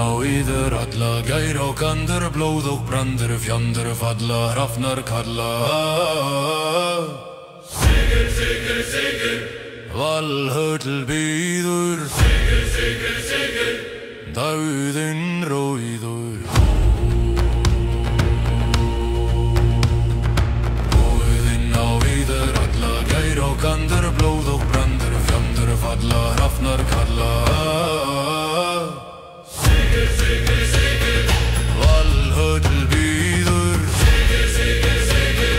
á yður alla, gær og gandur, blóð og brandur, fjandur falla, hrafnar kalla. Sigur, sigur, sigur, Valhöll bíður, sigur, sigur, sigur, dauðinn rauður. Óðinn á yður alla, gær og gandur, blóð og brandur, fjandur falla, hrafnar kalla. sigur, sigur, sigur, Valhöll bíður, sigur, sigur, sigur,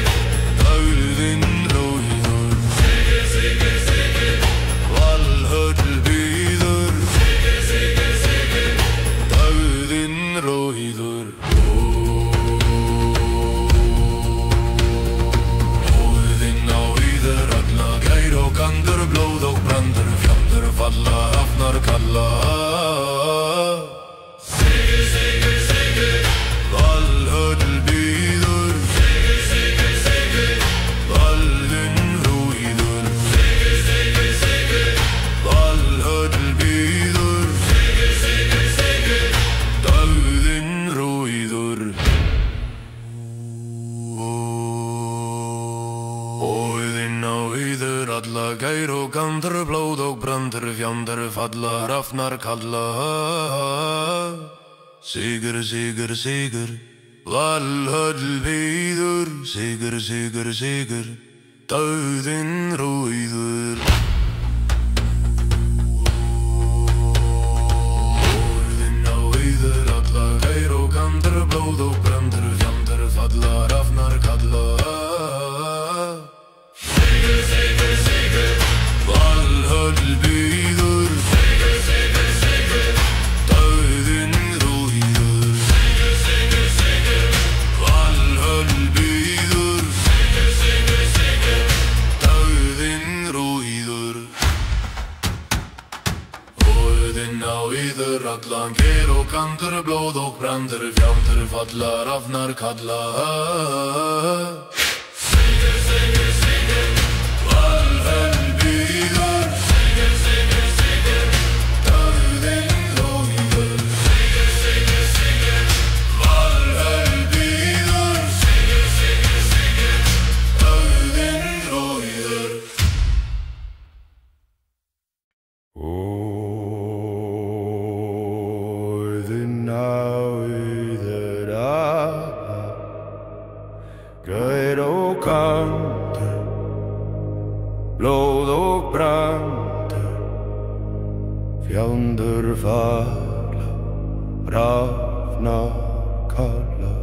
dauðinn rauður. sigur, sigur, sigur, Valhöll bíður, sigur, sigur, sigur, dauðinn rauður. Óðinn á yður alla, gær og gandur, blóð og brandur, fjandur falla, hrafnar kalla. sigur, sigur, sigur, Valhöll bíður, sigur, sigur, sigur, dauðinn rauður. sigur, sigur, sigur, Valhöll bíður, sigur, sigur, sigur, dauðinn rauður. Óðinn á yður alla, gær og gandur, blóð og brandur, fjandur falla, hrafnar kalla. Sigur, sigur, sigur, Valhöll bíður, sigur, sigur, sigur, dauðinn rauður. Óðinn á yður alla, gær og gandur, blóð og brandur, fjandur falla, hrafnar kalla. sigur, sigur, sigur, Valhöll bíður, sigur, sigur, sigur, dauðinn rauður. sigur, sigur, sigur, Valhöll bíður, sigur, sigur, sigur, dauðinn rauður. Óðinn á yður allan, ger og gandur, blóð og brandur, fjandur falla, hrafnar kalla. sigur, sigur, sigur, Valhöll bíður, sigur, sigur, sigur, dauðinn rauður. sigur, sigur, sigur, Valhöll bíður, sigur, sigur, sigur, dauðinn rauður. Óðinn á yður alla, gær og gandur, blóð og brandur, fjandur falla, hrafnar kalla.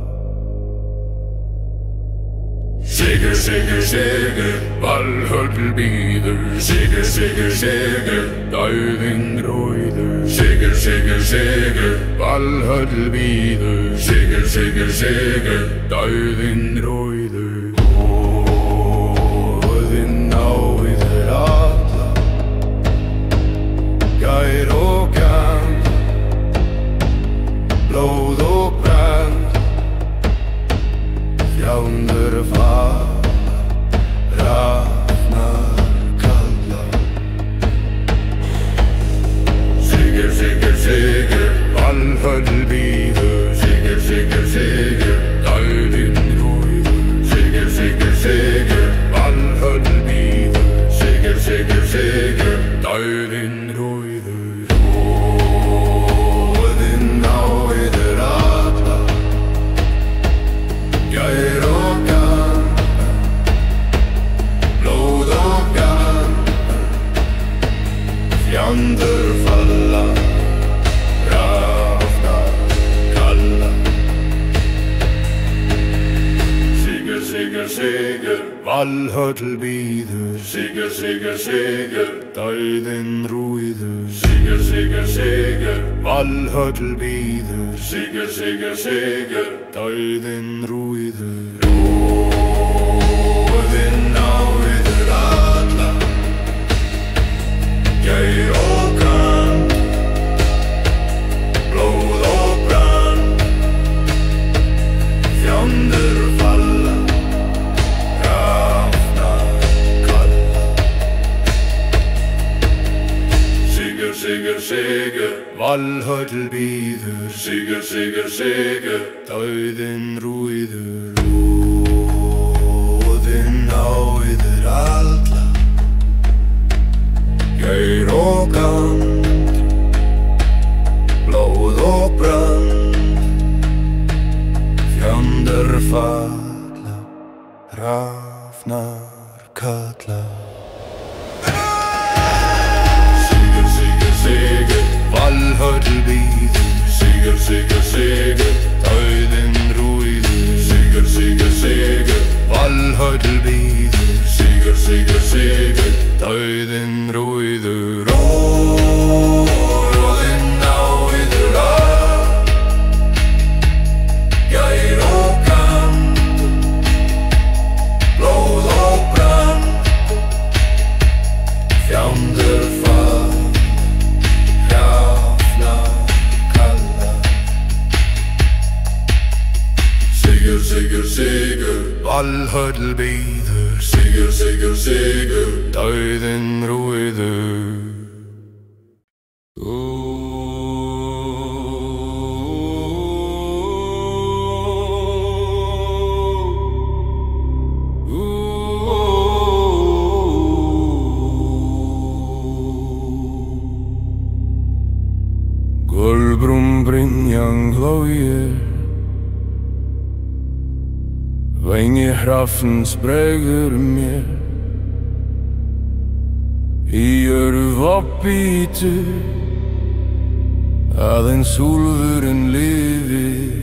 sigur, sigur, sigur, Valhöll bíður, sigur, sigur, sigur, dauðinn rauður. Sigur, sigur, sigur, Valhöll bíður, sigur, sigur, sigur, dauðinn rauður. Óðinn á yður alla, gær og gandur, blóð og brand, fjandur falla, hrafnar kalla. Sigur, sigur, sigur, Valhöll bíður, sigur, sigur, sigur, dauðinn rauður. Sigur, sigur, sigur, Valhöll bíður, sigur, sigur, sigur, dauðinn rauður. Óðinn á yður alla, gær og gandur, blóð og brandur, fjandur falla, hrafnar kalla. sigur, sigur, sigur, Valhöll bíður, sigur, sigur, sigur, dauðinn rauður. sigur, sigur, sigur, Valhöll bíður, sigur, sigur, sigur, dauðinn rauður. Óðinn á yður alla, gær og gandur, blóð og brand, Fjandur falla, hrafnar kalla. sigur, sigur, sigur, Valhöll bíður, Sigur, sigur, sigur Dauðinn rúiður Óðinn á yður alla Gaur og gand Blóð og brand Fjandur falla Rafnar kalla Sigur, sigur, sigur Valhöll býður Sigur, sigur, sigur Dauðinn rúiður Sigur, sigur, sigur Valhöll býður Sigur, sigur, sigur Dauðinn rúiður Óðinn á yður alla Gaur og gand Blóð og brand Fjandur fall Hrafnar kalla Sigur, sigur, sigur Valhöll býður Sigur, sigur, sigur Dauðinn rúiður Gulbrún brynjan glóir Vængi hrafns bregður mér Í örvoppitu Aðeins úlfurinn lifir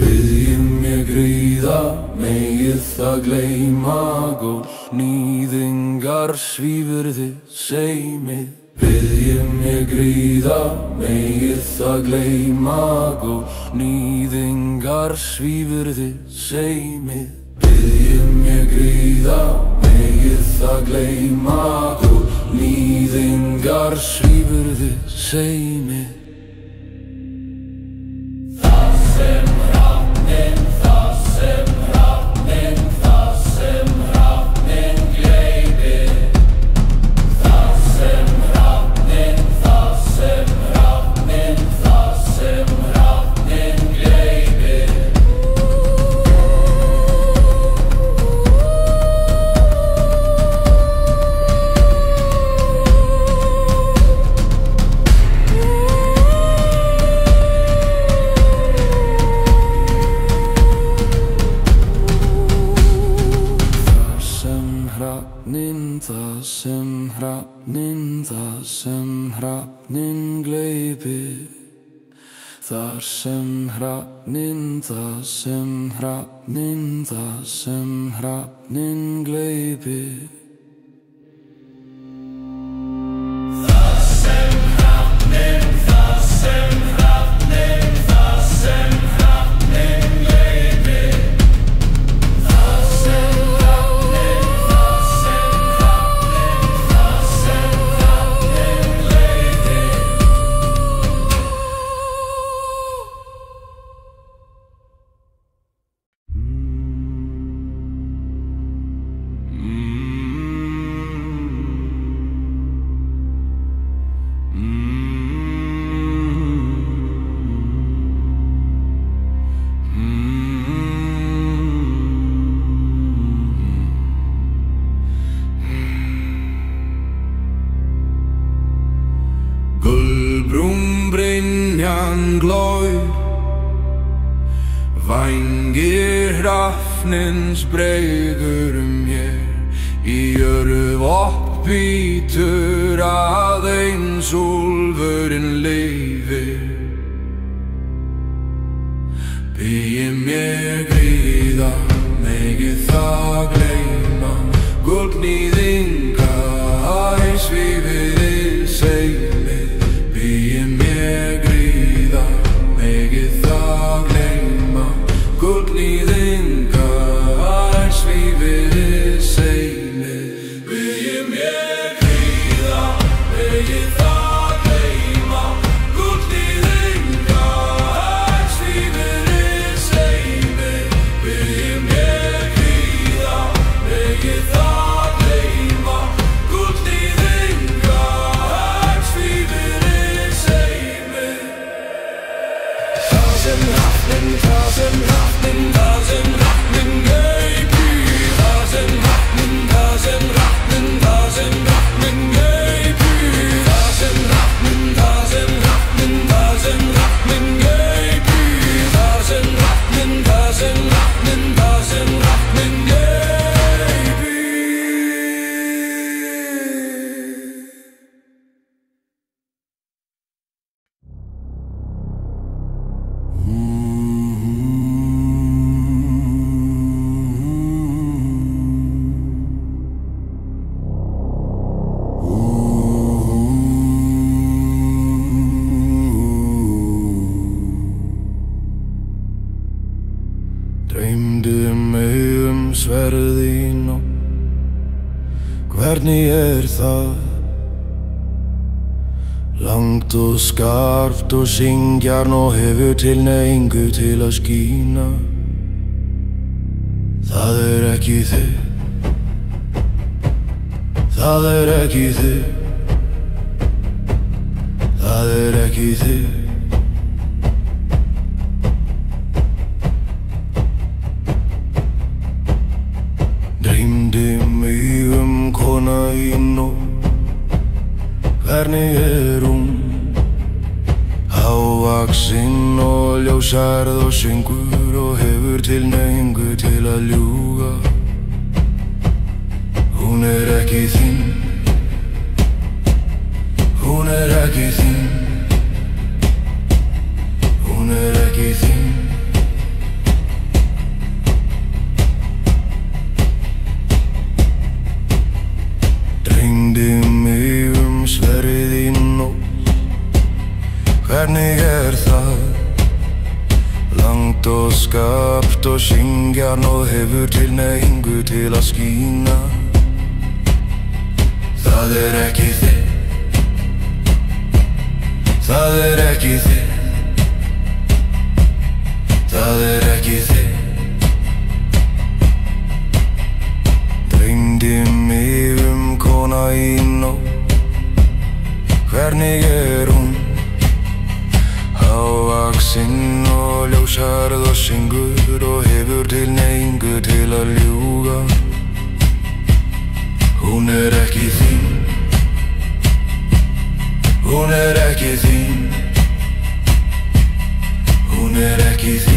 Biðjum ég gríða Megið það gleyma Gólnýðingar svífur þið seimið Biðjum ég gríða Megið það gleyma Gólnýðingar svífur þið seimið Biðjum ég gríða Megið það gleyma Gólnýðingar svífur þið seimið Það sem hrafninn gleypir Það sem hrafninn gleypir Þar sem hrafninn gleypir Gulbrún brynjan glóir Vængir hrafnins breiður mér Í örvoppitur aðeins úlfurinn lifir Biðjum ég gríða Megið það gleyma Gólnýðingar svífur þið seimið Biðjum ég gríða Megið það gleyma Gólnýðingar svífur þið seimið Biðjum ég gríða Megið það gleyma Gólnýðingar Dreymdi mig sverð í nótt. Hvernig það? Langt og skarpt og syngjarn og hefur tilhneigingu til að skína. Það ekki þig. Það ekki þig. Það ekki þig. Dreymdi mig kona í nótt. Hvernig hún? Hávaxin og ljósærð og syngur og hefur tilhneigingu til að ljúga. Hún ekki þín. Hún ekki þín. Hún ekki þín. Dreymdi mig sverð í nótt. Hvernig það? Langt og skarpt og syngjarn og hefur tilhneigingu til að skína. Það ekki þig. Það ekki þig. Það ekki þig. Dreymdi mig kona í nótt. Hvernig hún? Hávaxin og ljósærð og syngur og hefur tilhneigingu til að ljúga. Hún ekki þín. Hún ekki þín. Hún ekki þín.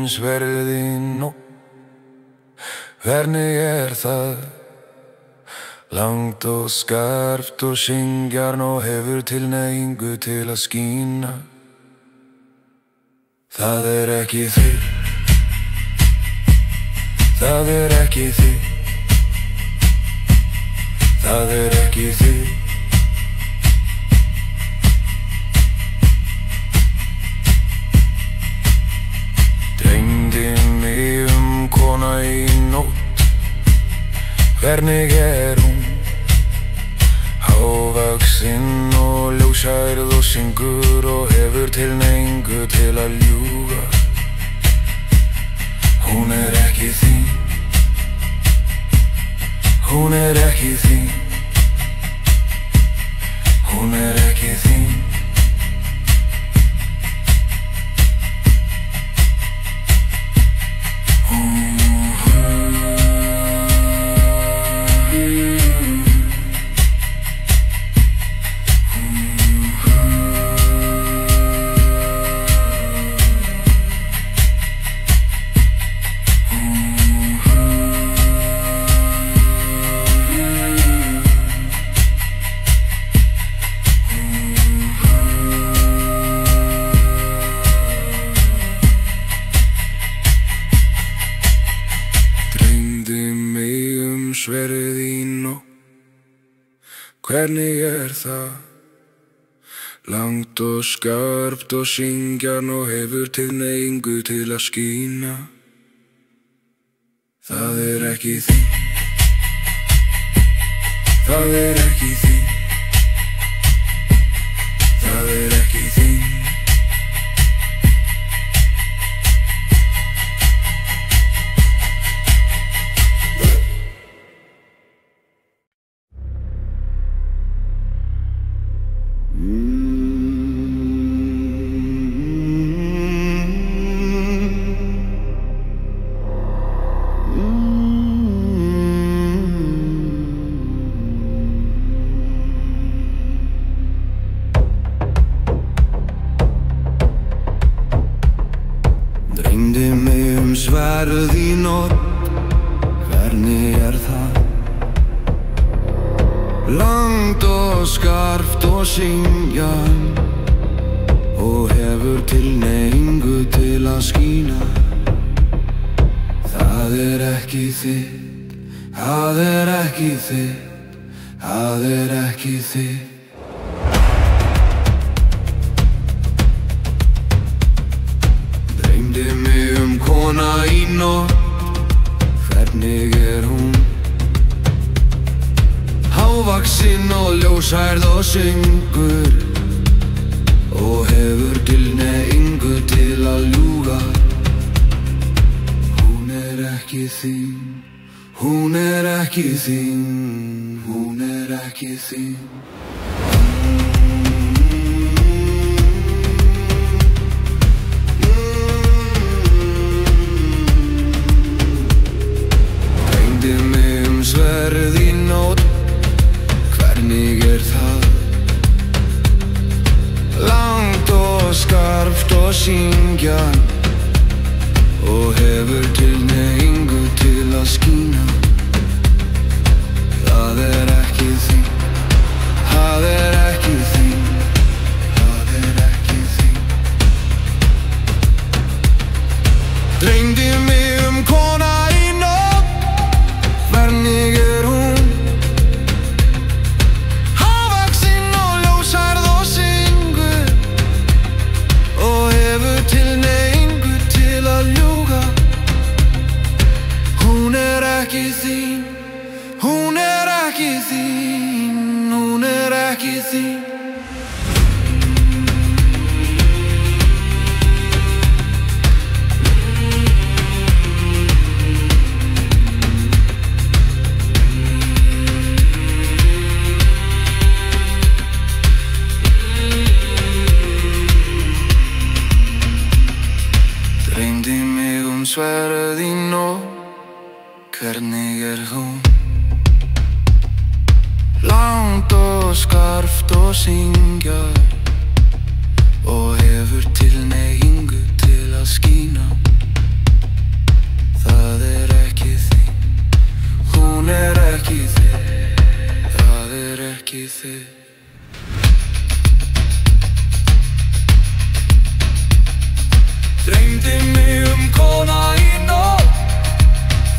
Sverð í nótt. Hvernig það? Langt og skarpt og syngjarn og hefur tilhneigingu til að skína. Það ekki þig. Það ekki þig. Það ekki þig. Dreymdi mig kona í nótt. Hvernig hún? Hávaxin og ljósærð og syngur og hefur tilhneigingu til að ljúga. Hún ekki þín. Hún ekki þín. Hún ekki þín. Sverð í nótt. Hvernig það? Langt og skarpt og syngjarn og hefur tilhneigingu til að skína. Það ekki þín. Það ekki þín. Það ekki þín. nótt, hvernig það? Langt og skarpt og syngjan og hefur tilhneigingu til að skína. Það ekki þitt, það ekki þitt, það ekki þitt. Dreymdi mig kona í nótt, hvernig hún? Hávaxin og ljóshærð og syngur og hefur tilhneigingu til að ljúga. Hún ekki þín, hún ekki þín, hún ekki þín. Dreymdi mig sverð í nótt, hvernig það? Langt og skarpt og syngjan og hefur tilhneigingu til að skína. Það ekki þín, það ekki þín, það ekki þín. Dreymdi mig kona í nótt, hvernig hún? Hávaxin og ljóshærð og syngur og hefur tilhneigingu til að ljúga. Hún ekki þín, hún ekki þín, hún ekki þín. Dreymdi mig sverð í nótt, hvernig hún? Langt og skarpt og syngjar og hefur tilhneigingu til að skína. Það ekki þín, hún ekki þitt, það ekki þitt. Dreymdi mig kona í nótt,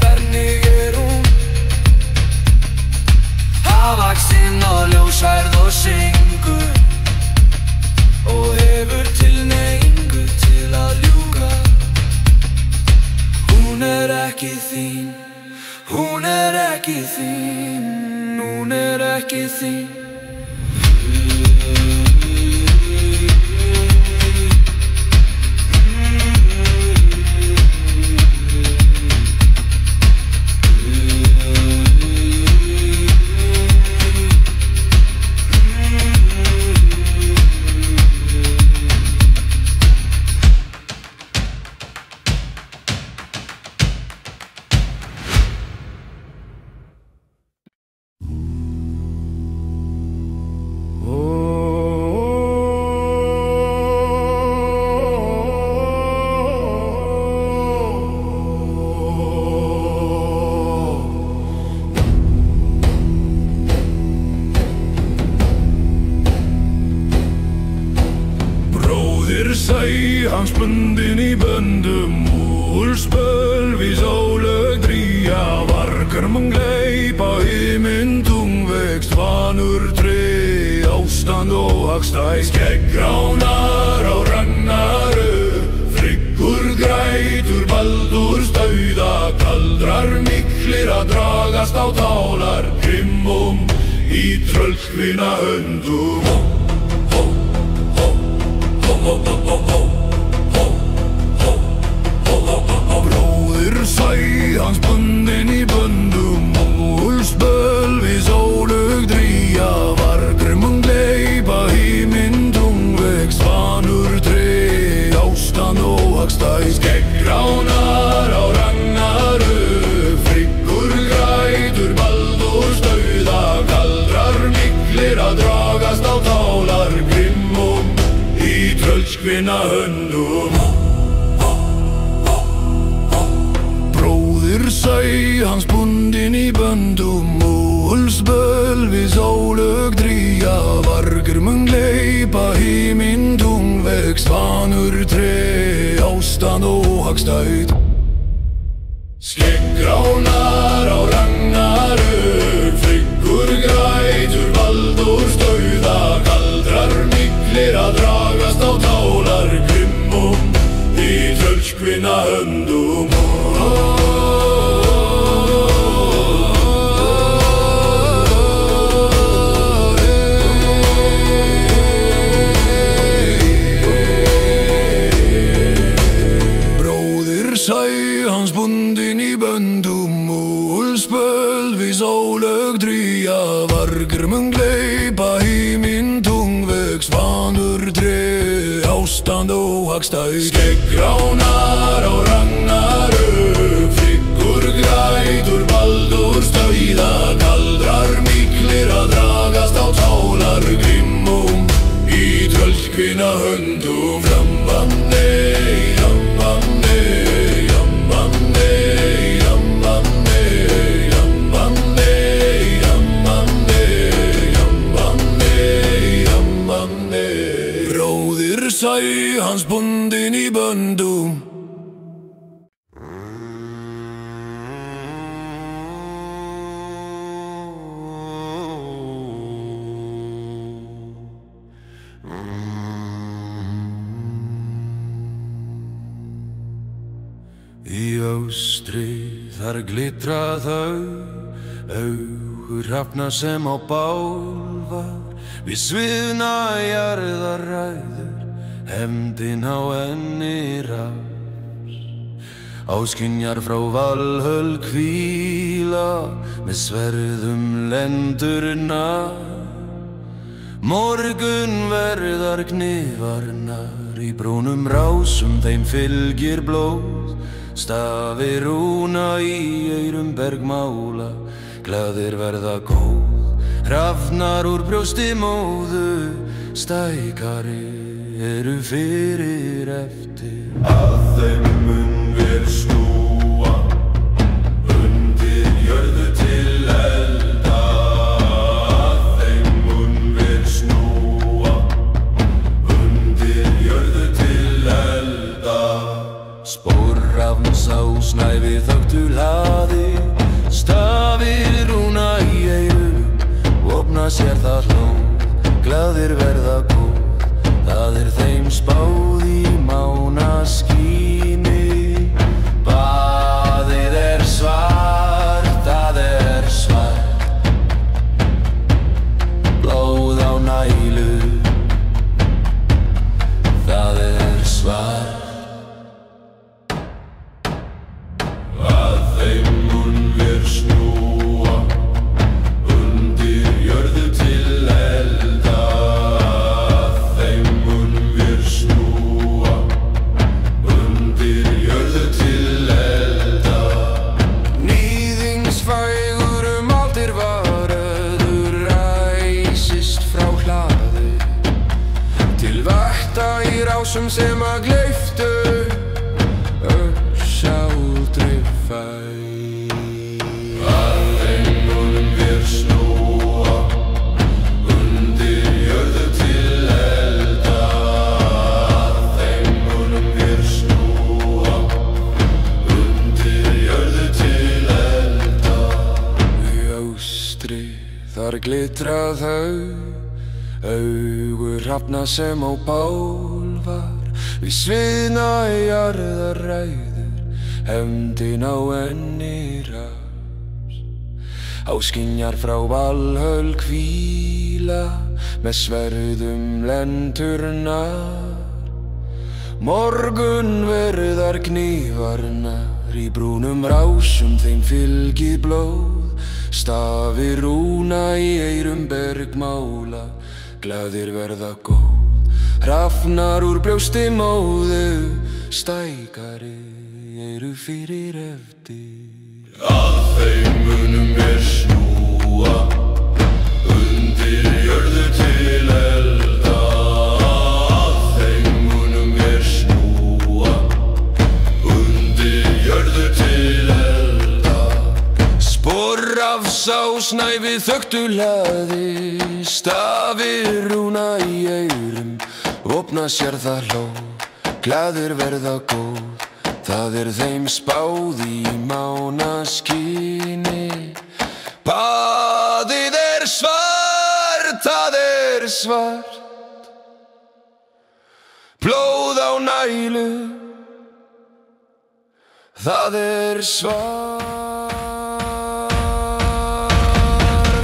hvernig hún? Hávaxin og ljóshærð og syngur og hefur tilhneigingu til að ljúga. Hún ekki þín, hún ekki þín, hún ekki þín. Hans bundin í böndum, úlspölvis ólög dría, vargar mun gleypa himinn tungvext, vanur tré, ástand og hagstæð, skeggránar á Ragnaru, friggur grætur Baldurs dauða, galdrar miklir að dragast á tálar, grimmum í tröllkvinna höndum. Hans bundin í böndum, úlspölvis ólög dría, vargar mun gleypa himinn tungvext, vanur tré, ástand og hagstæð, skeggránar á Ragnaru, friggur grætur Baldurs dauða, galdrar miklir að dragast á tálar, grimmum í tröllkvinna höndum. óhagstætt. Skeggránar á Ragnarök, Friggur grætur Baldurs dauða, galdrar miklir að dragast á tálar grimmum í tröllskvinna höndum. Hans bundin í böndum og ullspöld við sólög drýja, vargur mun gleypa híminn tungveg, svanur tre, ástand óhagstætt. Skeggránar á Ragnarök, Friggur grætur Baldurs dauða, galdrar miklir að dragast á tálar grimmum í tröllskvinna höndum. Bróðir sæ hans bundin í böndum. Í austri þar glitra þau, augu hrafna sem á bálvar, við sviðna jarðar ræður, hefndin á enni rás. Áskynjar frá Valhöll hvíla, með sverðum lendurnar, morgunverðar knifarnar, í brúnum rásum þeim fylgir blóð, stafi rúna í eyrum bergmála, glaðir verða góð, hrafnar úr brjósti móðu, stækari eru fyrir eftir. Að þeim mun við snúa, undir jörðu til elda. Að þeim mun við snúa, undir jörðu til elda. Spórrafns á snævi þögtu hlaði, stafi rúna í eyrum, opna sér það hlóð, glaðir verða góð, það þeim spáð í mánaskíni. Baðið svart, það svart, blóð á nælu, það svart. Að þeim mun við snúa, undir jörðu til elda. Að þeim mun við snúa, undir jörðu til elda. Níðingsfægur aldir varður, ræsist frá hlaði, til vakta í rásum sem að gleyptu örsaldri fæ. Að þeim mun við snúa, undir jörðu til elda. Að þeim mun við snúa, undir jörðu til elda. Í austri þar glitra þau, augu hrafna sem á bálvar, við sviðna jarðar ræður, hefndin á enni rás. Áskynjar frá Valhöll hvíla, með sverðum lendurnar, morgunverðar knifarnar, í brúnum rásum þeim fylgir blóð, stafi rúna í eyrum bergmála, glaðir verða góð, hrafnar úr brjósti móðu, stækari eru fyrir eftir. Að þeim munum við snúa, undir jörðu til elda. Að þeim munum við snúa, undir jörðu til elda. Spórrafs á snævi þögtu hlaði, stafi rúna í eyrum, opna sér það hlóð, glaðir verða góð, það þeim spáð í mánaskini. Baðið svart, það svart, blóð á nælu, það svart.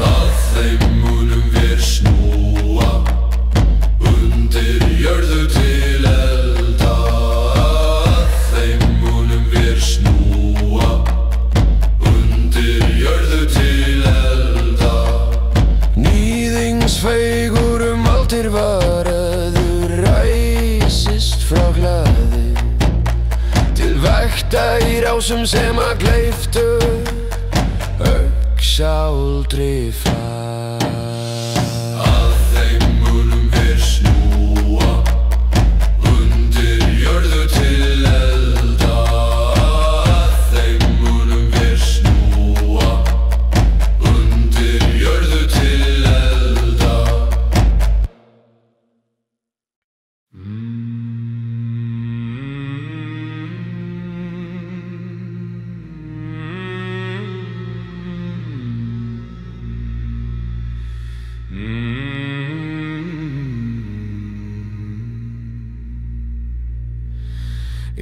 Að þeim munum við snúa, undir jörðu til elda. Að þeim munum við snúa, undir jörðu til elda. Níðingsfeigur aldir varaður ræsist frá hlaði, til vækta í rásum sem gleyptu öxaldri far. Að þeim munum við snúa, undir jörðu til elda. Að þeim munum við snúa, undir jörðu til elda.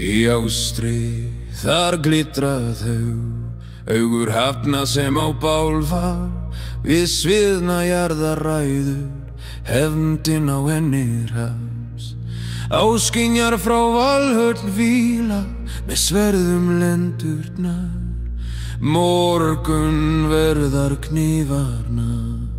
Í ástri þar glitra þau, augur hafna sem á bálfar, við sviðna jarðaræður, hefndin á henni hafs. Áskynjar frá Valhöll víla, með sverðum lendurnar, morgun verðar knífarnar.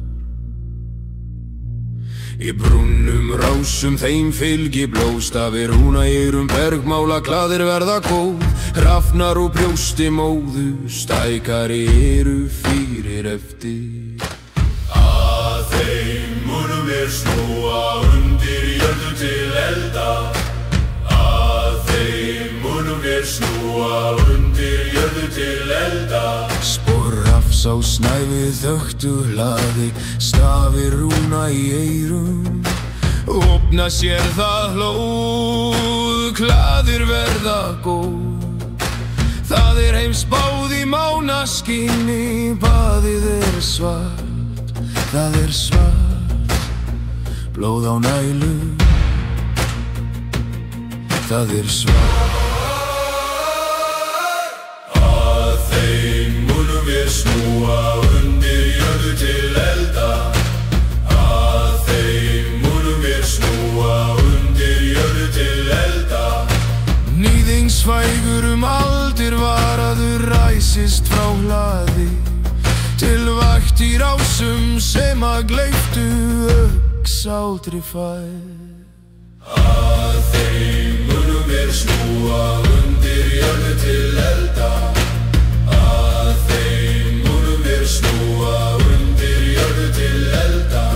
Í brúnum rásum þeim fylgi blóðstafir, húnaeyrum bergmála glaðir verða góð, hrafnar úr brjósti móðu, stækari eru fyrir eftir. Að þeim munum við snúa, undir jörðu til elda. Að þeim munum við snúa, undir jörðu til elda. Spor hafs á snævi þöktu hlaði, stafir rúna í eyrum, opna sér það hlóð, glaðir verða góð. Það heimspáð í mánaskini, baðið svart, það svart, blóð á nælu, það svart. Að þeim munum við snúa, undir jörðu til elda. Að þeim munum við snúa, undir jörðu til elda. Níðingsfægur aldir varaður ræsist frá hlaði, til vækt í rásum sem gleyptu öxaldri far. Að þeim munum við snúa, undir jörðu til elda. Að þeim munum við snúa, undir jörðu til elda.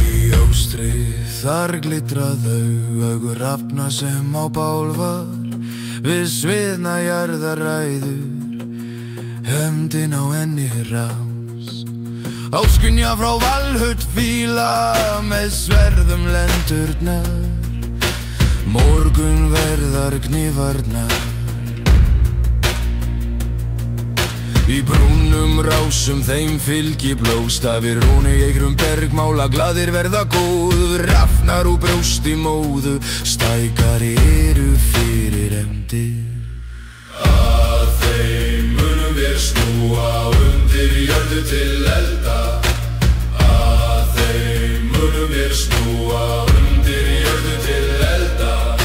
Í ástri þar glitra þau, augur hafna sem á bálfar, við sviðna jarðaræður, hefndin á henni rás. Áskynja frá Valhöll víla, með sverðum lendurnar, morgun verðar knífarnar. Í brúnum rásum þeim fylgi blóðstafir, húnaeyrum bergmála glaðir verða góð, hrafnar úr brjósti móðu, stækari eru fyrir efndir. Að þeim munum við snúa, undir jörðu til elda. Að þeim munum við snúa, undir jörðu til elda.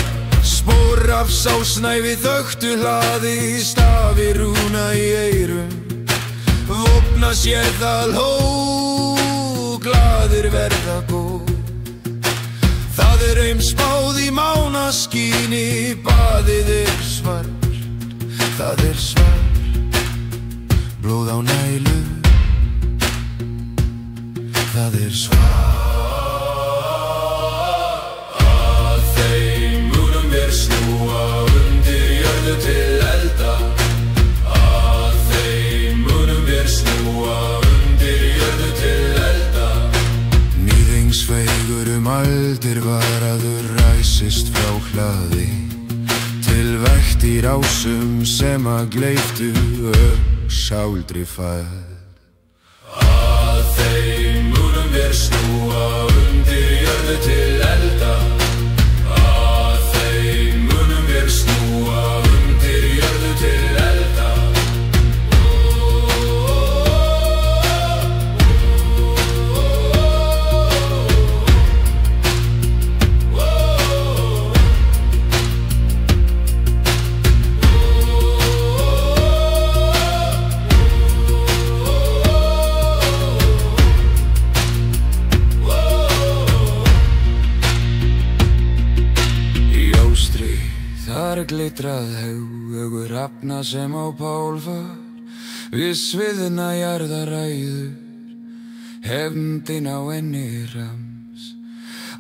Spor hafs á snævi þöktu hlaði, stafir rúna í eyrum, opna sér það hlóð, glaðir verða góð. Það heimspáð í mánaskini, baðið svart, það svart, blóð á nælu, það svart. Að þeim munum við snúa, undir jörðu til elda. Að þeim munum við snúa, undir jörðu til elda. Níðingsfeigur aldir varaður ræsist frá hlaði, til vækt í rásum rásum sem gleyptu sáldri fæð. Að þeim munum við snúa undir jörðu til elda. Að þeim munum við snúa undir jörðu til elda. Þar glitrað hugur rafna sem á pálfar, við sviðna jarðaræður, hefndin á enni rams.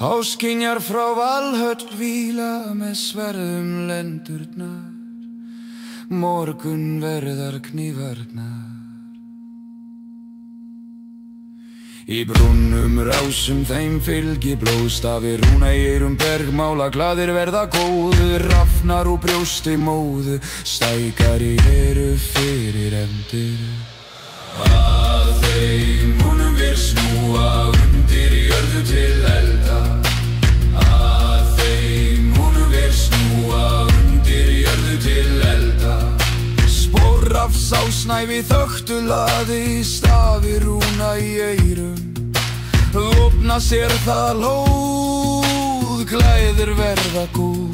Áskynjar frá Valhöll hvíla með sverðum lendurnar, morgun verðar knífarnar. Í brúnum rásum þeim fylgi blóðstafir, rúnægir bergmála glaðir verða góður, rafnar úr brjósti móðu, stækari eru fyrir efndir. Að þeim munum við snúa undir jörðu til elda. Að þeim munum við snúa undir jörðu til elda. Spor af sásnæfi þöktu laði, stafir rúna í eyrum, opna sér það lóð, klæðir verða góð.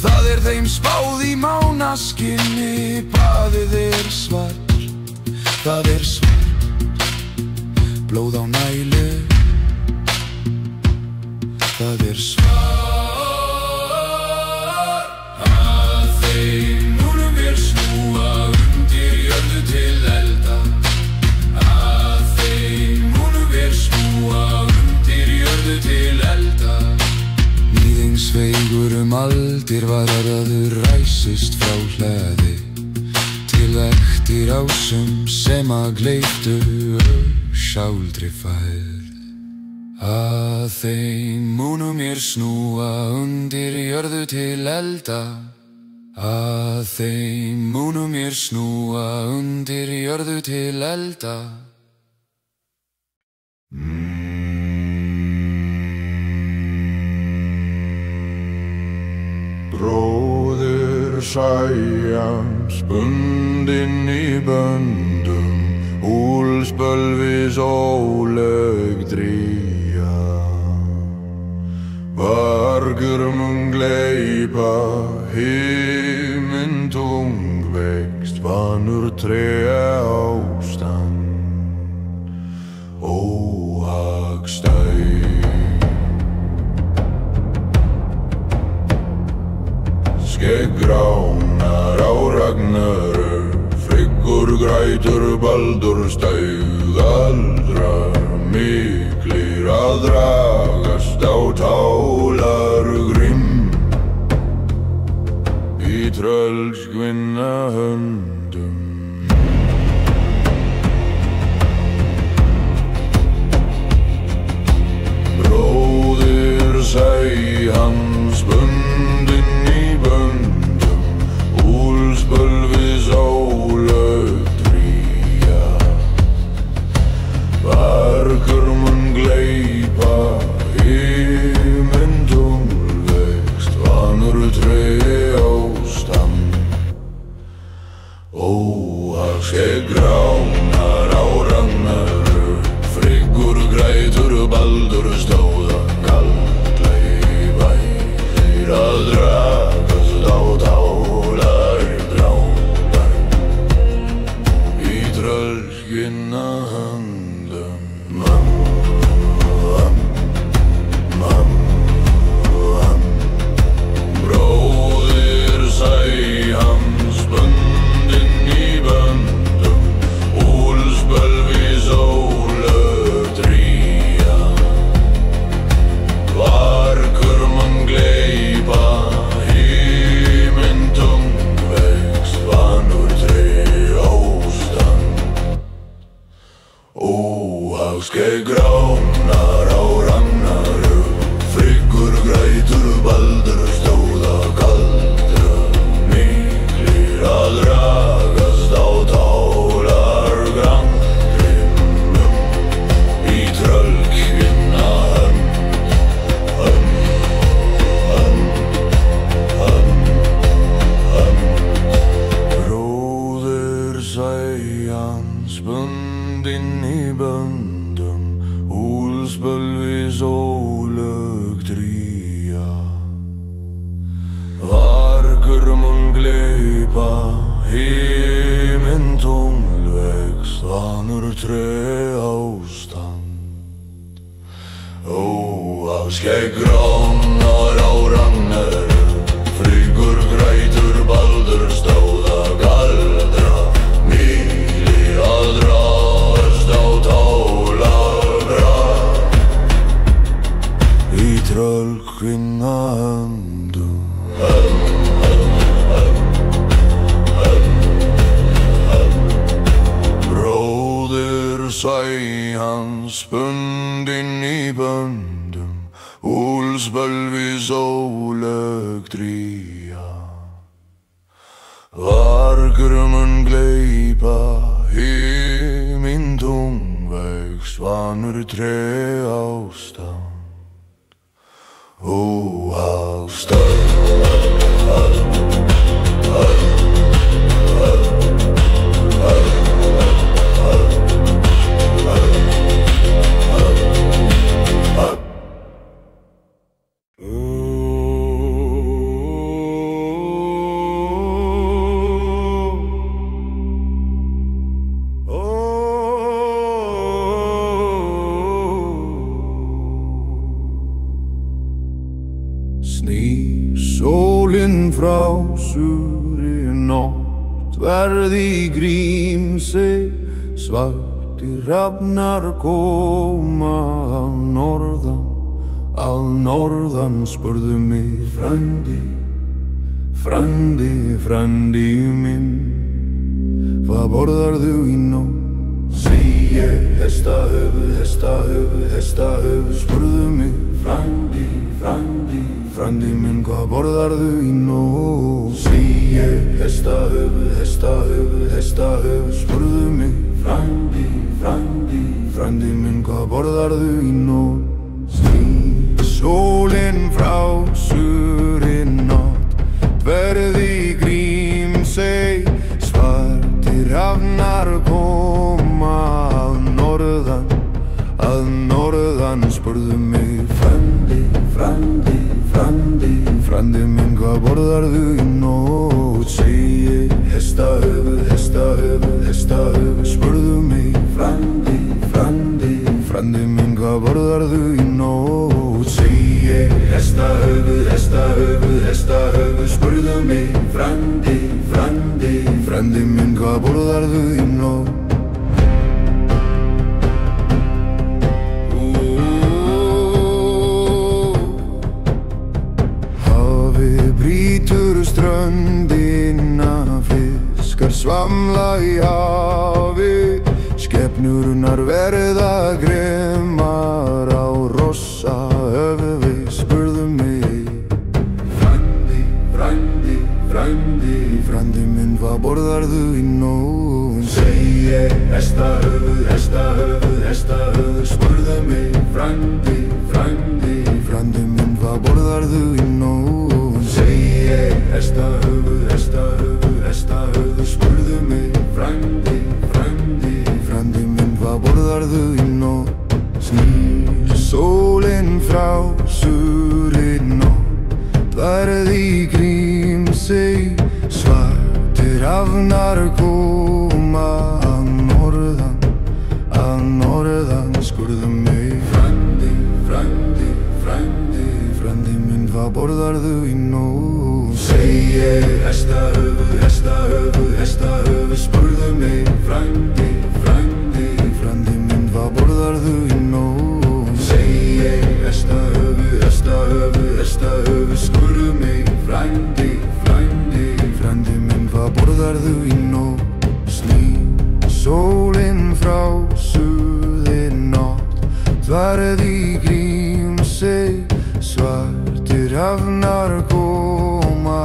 Það þeim spáð í mánaskinni, baðið svart, það svart, blóð á nælu, það svart. Að þeim munum við snúa undir jörðu til elda. Að þeim munum við snúa undir jörðu til elda. Níðingsveigur aldir varaður ræsist frá hlaði, til ektir ásum sem gleyptu sáldri fæð. Að þeim munum mér snúa undir jörðu til elda. Að þeim munum mér snúa undir jörðu til elda. Bróðir Sæjans bundinn í böndum, úlsbölvis óleg dría. Vargur mun gleypa himinn tungvext, vanur tré ástand, óhagstæð. Skeggránar á Ragnarök, friggur grætur Baldur staug, aldrar miklir að dragast á tálar grimm, í tröllskvinna höndum. Bróðir Sæjans bundinn í böndum, úlsbölvis óleg dría. Vargur mun gleypa himinn tungvext, vanur tré ástand, óhagskegránar á Ragnarök, friggur grætur Baldur stóða, kaldleipa þeir að dragast á tálar drápar, í tröllskvinna höndum. Bróðir Sæjans bundinn í böndum, úlsbölvis óleg dría. Vargur mun gleypa himinn tungvext, vanur tré ástand, óhagskegránar á Ragnarök, friggur grætur Baldur stóða, kaldra mig. hans bundinn í böndum, úlsbölvis ólögt ría. Vargur mun gleypa himinn tunglvegs, vanur tré ástand. Ó, af skegg gránar á ragnarum, fryggur grætur baldur stóða galdra, mýli að drast á tálabra. Í tröllkvinna höndum, bróðir sæ hans bundinn í böndum, úlsbölvis ólögt ría. Vargur mun gleypa himinn tungvegs, vanur tré ástand. Ó, ástand. Sný sólin frá suðri nótt, verð í Grímsey, svartir hrafnar koma að norðan spurðu mig, frændi, frændi, frændi minn, hvað borðarðu í nótt? Segi ég, hestahöfuð, hestahöfuð, hestahöfuð, spurðu mig, frændi, frændi, frændi minn, hvað borðarðu í nótt? Segi ég, hestahöfuð, hestahöfuð, hestahöfuð, spurðu mig, frændi, frændi, frændi minn, hvað borðarðu í nótt? Sný sólin frá suðri nótt, verð í Grímsey, svartir hrafnar koma að norðan spurðu mig, frændi, frændi, frændi, frændi minn, hvað borðarðu í nótt? Segi ég, hestahöfuð, hestahöfuð, hestahöfuð, spurðu mig, frændi, frændi, frændi minn, hvað borðarðu í nótt? Segi ég, hestahöfuð, hestahöfuð, hestahöfuð, spurðu mig, frændi, frændi, frændi minn, hvað borðarðu í nótt? Brýtur ströndina, fiskar svamla í hafi, skepnurnar verða grimmar á rossa höfði, spurðu mig, frændi, frændi, frændi, frændi minn, hvað borðarðu í nótt? Segi ég, hestahöfuð, hestahöfuð, hestahöfuð, spurðu mig, frændi, frændi, frændi minn, hvað borðarðu í nótt? Segi ég, hestahöfuð, hestahöfuð, hestahöfuð, spurðu mig, frændi, frændi, frændi minn, hvað borðarðu í nótt? Snýr sólin frá suðri nótt, verð í Grímsey, svartir hrafnar koma að norðan spurðu mig, frændi, frændi, frændi, frændi minn, hvað borðarðu í nótt? Segi ég, hestahöfuð, hestahöfuð, hestahöfuð, spurðu mig, frændi, frændi, frændi minn, hvað borðarðu í nótt? Segi ég, hestahöfuð, hestahöfuð, hestahöfuð, spurðu mig, frændi, frændi, frændi minn, hvað borðarðu í nótt? Snýr sólin frá suðri nótt, verð í Grímsey, svartir hrafnar koma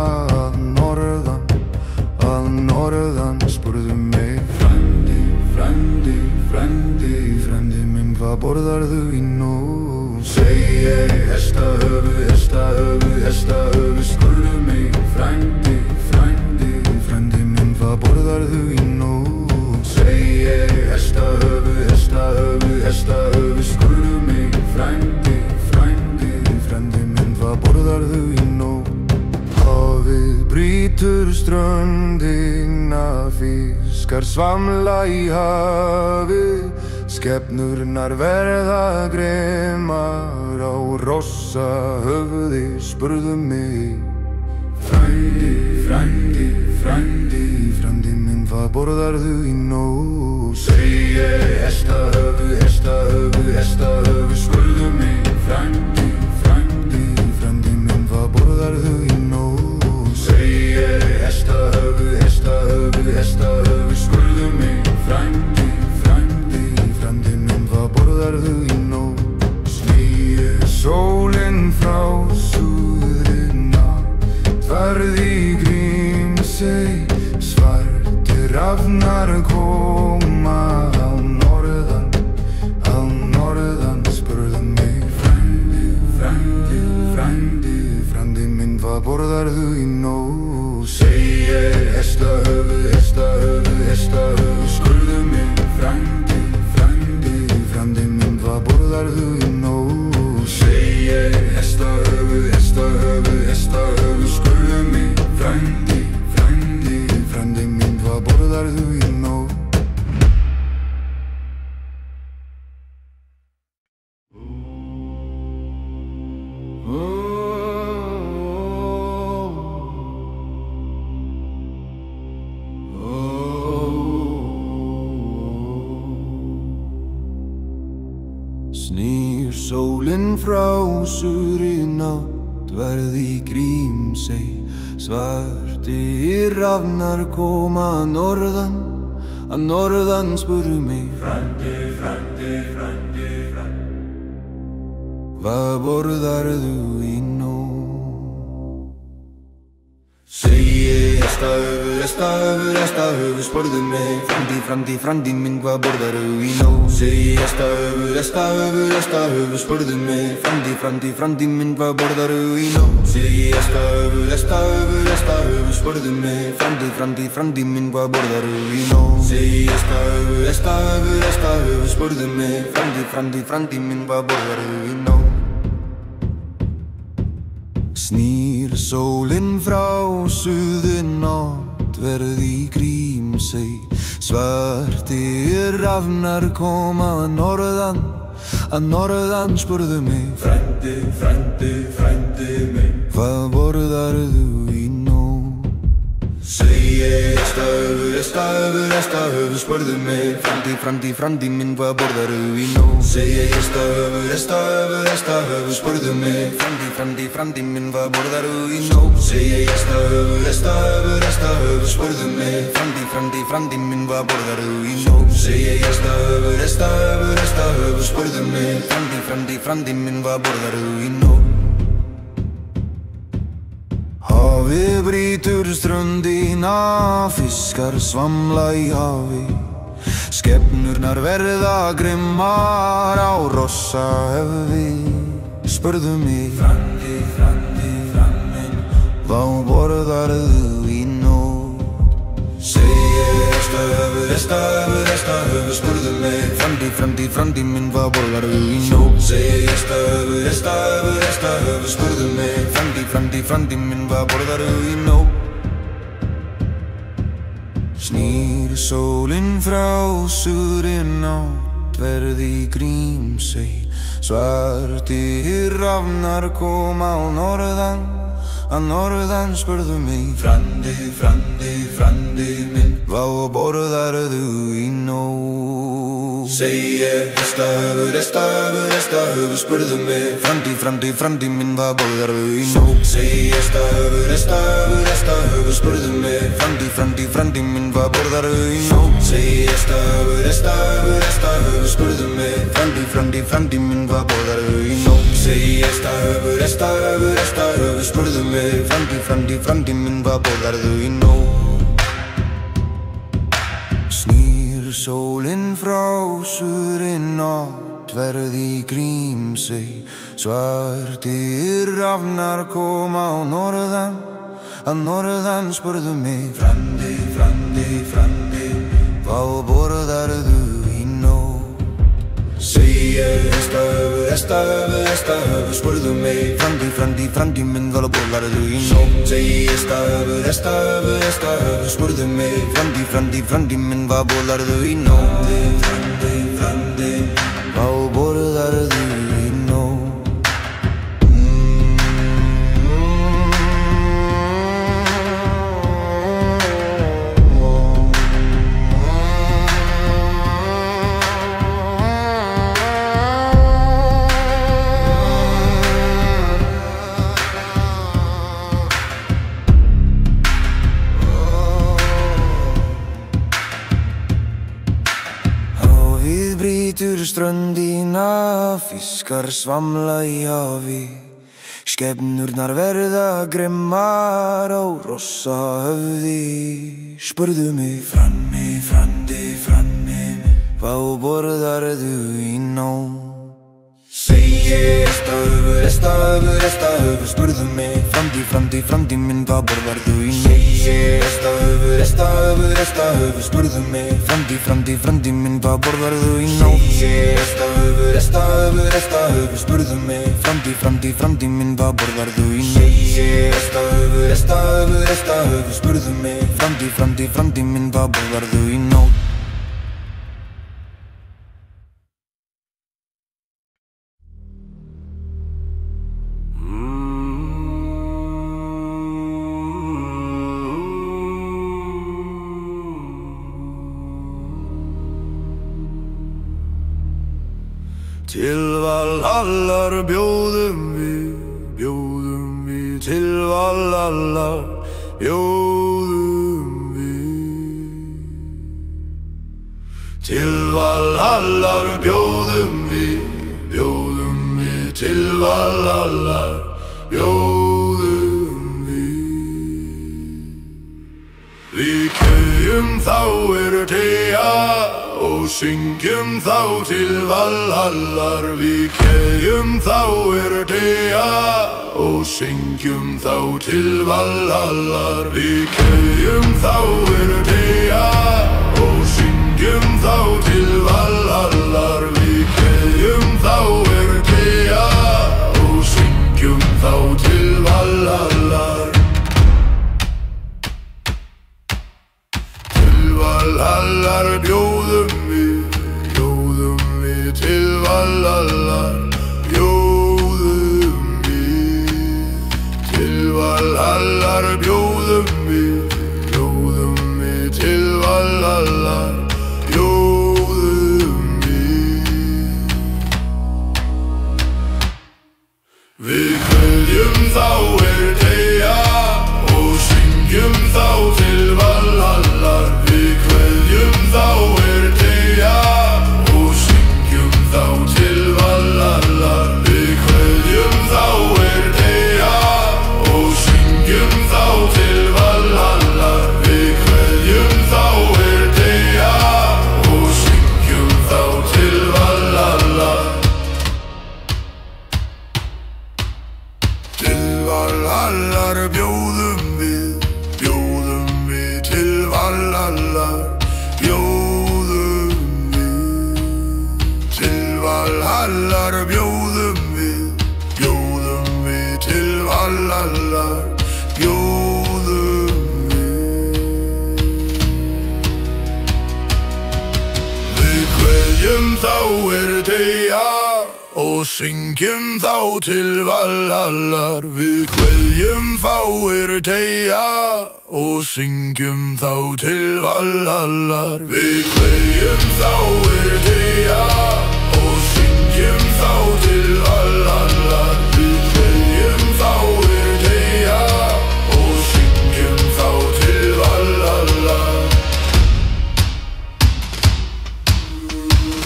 að norðan spurðu mig, frændi, frændi, frændi, frændi minn, hvað borðarðu í nótt? Segi ég, hestahöfuð, hestahöfuð, hestahöfuð, spurðu mig, frændi, frændi, frændi minn, hvað borðarðu í nótt? hestahöfuð, spurðu mig, frændi, frændi, frændi minn, hvað borðarðu í nótt? Hafið brýtur ströndina, fiskar svamla í hafi, skepnurnar verða grimmar á rossahöfði, spurðu mig. Frændi, frændi, frændi, frændi minn, hvað borðarðu í nótt? Segi ég, hestahöfuð, hestahöfuð, hestahöfuð, spurðu mig. Frændi, frændi, frændi minn, hvað borðarðu í nótt? Segi ég, hestahöfuð, hestahöfuð, hestahöfuð, spurðu mig. Frændi, frændi, frændi minn, hvað borðarðu í nótt? Snýr sólin frá suðrina, tverð í Grímsey, svartir rafnar koma á norðan, spurðu mig. Frændi, frændi, frændi, frændi minn, hvað borðarðu í nótt? Segi ég, hestahöfuð, hestahöfuð, hestahöfuð, spurðu mig. Frændi, frændi, frændi minn, hvað borðarðu í nótt? Segi ég, hestahöfuð, hestahöfuð, hestahöfuð, spurðu mig. Frændi, frændi, frændi minn, hvað borðarðu í nótt? Snýr sólin frá suðri nátt, verð í Grímsey, svartir rafnar koma að norðan, spurðu mig. Frændi, frændi, frændi, frændi, hvað borðarðu í nótt? Segi ég, hestahöfuð, hestahöfuð, hestahöfuð, spurðu mig. Frændi, frændi, frændi minn, hvað borðarðu í nótt? Segi ég, hestahöfuð, hestahöfuð, hestahöfuð, spurðu mig. Frændi, frændi, frændi minn, hvað borðarðu í nótt? Segi ég, hestahöfuð, hestahöfuð, hestahöfuð, spurðu mig. Frændi, frændi, frændi minn, hvað borðarðu í nótt? Segi ég, hestahöfuð, hestahöfuð, hestahöfuð, spurðu mig. Frændi, frændi, frændi minn, hvað borðarðu í nótt? Snýr sólin frá suðunátt, verð í Grímsey, svartir rafnar koma að norðan, spurðu mig. Frændi, frændi, frændi minn, hvað borðarðu í nótt? Segi ég, hestahöfuð, hestahöfuð, hestahöfuð, spurðu mig. Frændi, frændi, frændi minn, hvað borðarðu í nótt? Segi ég, hestahöfuð, hestahöfuð, hestahöfuð, spurðu mig. Frændi, frændi, frændi minn, hvað borðarðu í nótt? Segi ég, hestahöfuð, hestahöfuð, hestahöfuð, spurðu mig. Frændi, frændi, frændi minn, hvað borðarðu í nótt? Segi ég, hestahöfuð, hestahöfuð, hestahöfuð, spurðu mig. Frændi, frændi, frændi minn, hvað borðarðu í nótt? Hafið brýtur ströndina, fiskar svamla í hafi, skepnurnar verða grimmar á rossahöfði, spurðu mig. Frændi, frændi, frændi minn, hvað borðarðu í nótt? Segi ég, hestahöfuð, hestahöfuð, hestahöfuð, spurðu mig. Frændi, frændi, frændi minn, hvað borðarðu í nótt? Segi ég, hestahöfuð, hestahöfuð, hestahöfuð, spurðu mig. Frændi, frændi, frændi minn, hvað borðarðu í nótt? Snýr sólin frá suðri nátt, verð í Grímsey, svartir rafnar koma að norðan, spurðu mig. Frændi, frændi, frændi minn, hvað borðarðu í nótt? Segi ég, hestahöfuð, hestahöfuð, hestahöfuð, spurðu mig. Frændi, frændi, frændi minn, hvað borðarðu í nótt? Segi ég, hestahöfuð, hestahöfuð, hestahöfuð, spurðu mig. Frændi, frændi, frændi minn, hvað borðarðu í nótt? Segi ég, hestahöfuð, hestahöfuð, hestahöfuð, spurðu mig. Frændi, frændi, frændi minn, hvað borðarðu í nótt? Segi ég, hestahöfuð, hestahöfuð, hestahöfuð, spurðu mig. Frændi, frændi, frændi minn, hvað borðarðu í nótt? Snýr sólin frá suðri nátt, verð í Grímsey, svartir rafnar koma að norðan, spurðu mig. Frændi, frændi, frændi, hvað borðarðu í nótt? Segi ég hesta höfuð spurðu mig framtíð minn hvað borðarðu í nótt Segi hesta höfuð spurðu mig framtíð minn hvað borðarðu í nótt Framtíð hvað borðarðu í nótt Ströndina, fiskar svamla í hafi Skepnurnar verða grimmar á rossa höfði Spurðu mig frammi hvað borðarðu í nótt Segi hesta höfuð spurðu mig framtíð minn hvað borðarðu í nótt Segi hesta höfuð spurðu mig framtíð minn hvað borðarðu í nótt Segi hesta höfuð spurðu mig framtíð minn hvað borðarðu í nótt Segi hesta höfuð spurðu mig framtíð minn hvað borðarðu í nótt Til Valhallar bjóðum við til Valhallar bjóðum við Til Valhallar bjóðum við til Valhallar bjóðum við Við kveðjum þá Teyja og syngjum þá til Valhallar Við kveðjum þá Teyja og syngjum þá til Valhallar Við kveðjum þá Teyja og syngjum þá til Valhallar Við kveðjum þá Teyja og syngjum þá til Valhallar Valhallar bjóðum við til Valhallar bjóðum við til Valhallar bjóðum við til Valhallar bjóðum við Við kveðjum þá Teyja og syngjum þá til Valhallar Við kveðjum þá Teyja og syngjum þá til Valhallar Við kveðjum þá Teyja og syngjum þá til Valhallar Við kveðjum þá Teyja og syngjum þá til Valhallar Til Valhallar bjóðum við til Valhallar bjóðum við til Valhallar bjóðum við til Valhallar bjóðum við Við kveðjum þá Teyja og syngjum þá til Valhallar Við kveðjum þá Teyja og syngjum þá til Valhallar Við kveðjum þá Teyja og syngjum þá til Valhallar Við kveðjum þá Teyja og syngjum þá til Valhallar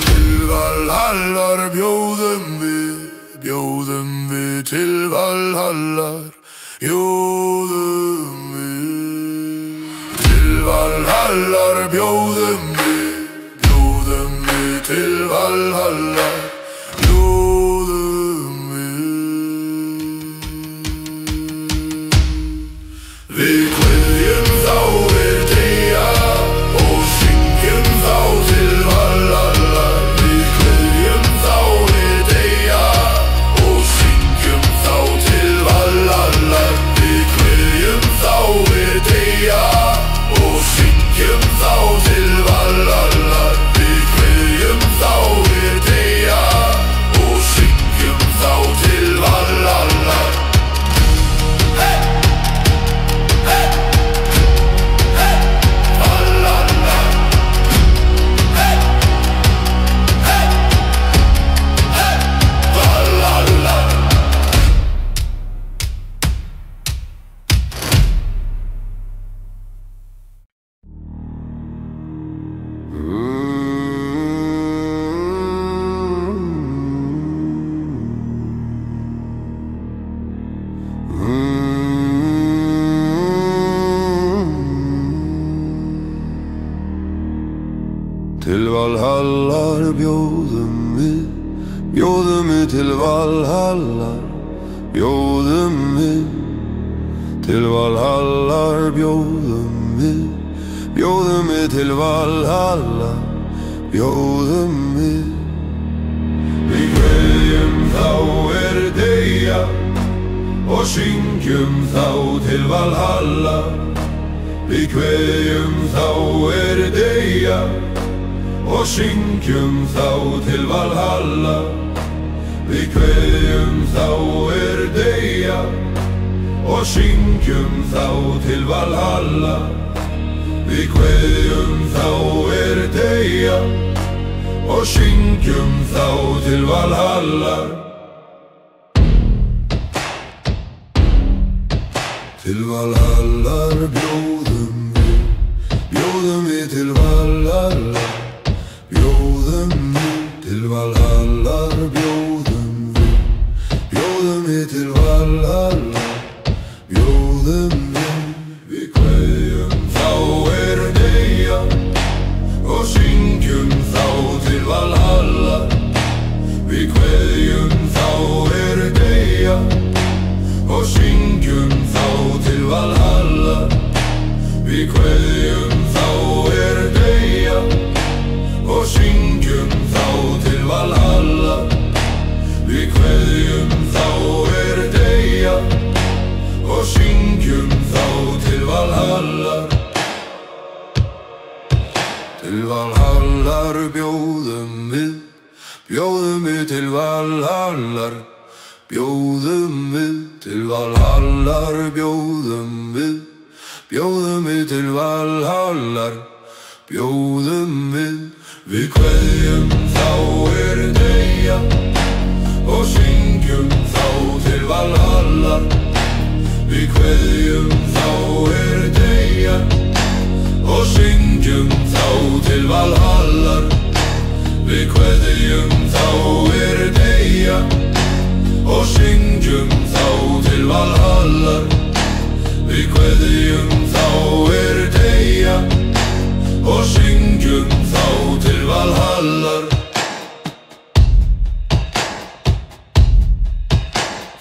Til Valhallar bjóðum við til Valhallar bjóðum við til Valhallar bjóðum við til Valhallar bjóðum við Við kveðjum þá Teyja og syngjum þá til Valhallar Við kveðjum þá Valhallar bjóðum við til Valhallar, bjóðum við til Valhallar, bjóðum við til Valhallar, bjóðum við. Við kveðjum þá deyja og syngjum þá til Valhalla. Við kveðjum þá deyja og syngjum þá til Valhalla. Við kveðjum þá deyja og syngjum þá til Valhalla. Við kveðjum þá deyja og syngjum þá til Valhalla. Til Valhallar bjóðum við til Valhallar, bjóðum við til Valhallar, bjóðum við til Valhallar, bjóðum við. Við kveðjum þá deyja og syngjum þá til Valhalla. Við kveðjum þá deyja og syngjum þá til Valhalla. Við kveðjum þá deyja og syngjum þá til Valhalla. Við kveðjum þá deyja og syngjum þá til Valhalla. Til Valhallar bjóðum við til Valhallar, bjóðum við til Valhallar, bjóðum við til Valhallar, bjóðum við. Við kveðjum þá deyja og syngjum þá til Valhallar. Við kveðjum þá deyja og syngjum þá til Valhallar. Við kveðjum þá deyja og syngjum þá til Valhallar. Við kveðjum þá deyja og syngjum þá til Valhallar.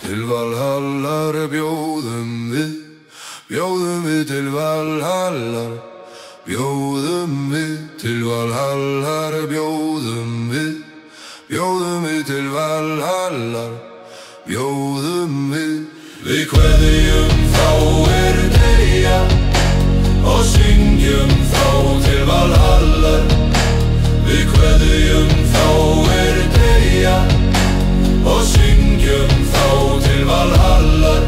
Til Valhallar bjóðum við til Valhallar, bjóðum við til Valhallar, bjóðum við til Valhallar, bjóðum við. Við kveðjum þá deyja og syngjum þá til Valhallar. Við kveðjum þá deyja og syngjum þá til Valhallar.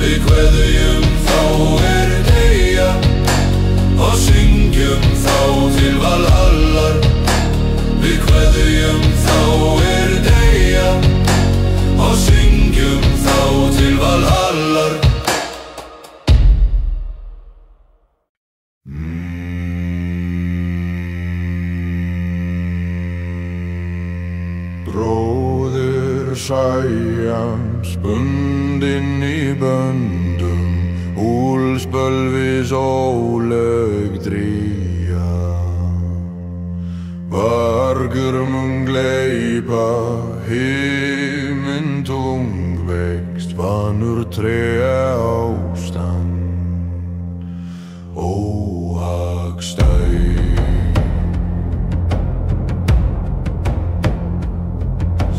Við kveðjum þá deyja og syngjum þá til Valhallar. Við kveðjum þá deyja og syngjum þá til Valhallar. Bróðir Sæjans bundinn í böndum, úlspölvis ólög dría. Vargur mun gleypa himinn tungvext, vanur tré ástand óhagstæð.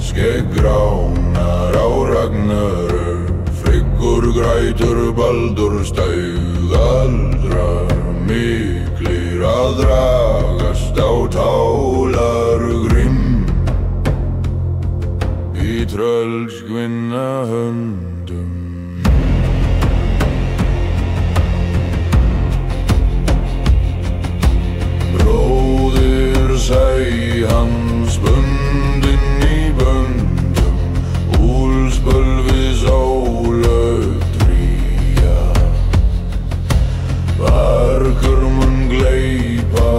Skeggránar á Ragnarök, friggur grætur Baldur staug. Aldrar miklir að dragast á tálar grimm í tröllskvinna höndum. Bróðir Sæjans bundinn í böndum, úlspölvis ólög dría. Vargur mun gleypa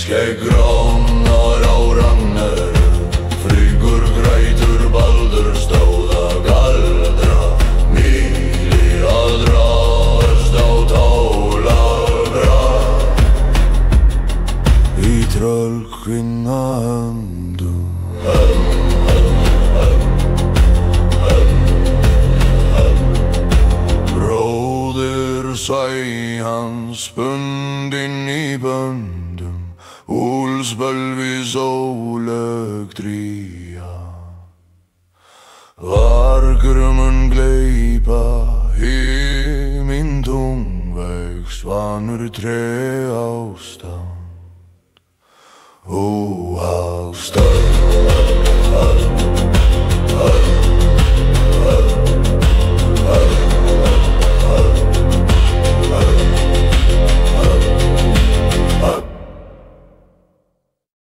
Skeggránar á ragnarum, Friggur grætur baldur stóða galdra, Mýli að drast á tálabra. Í tröllkvinna höndum, bróðir sæ hans bundinn í böndum, Úlfsbölvi sólög dría. Vargurmun gleypa himinn tungveik, Svanur tré ástand, óháð stöð.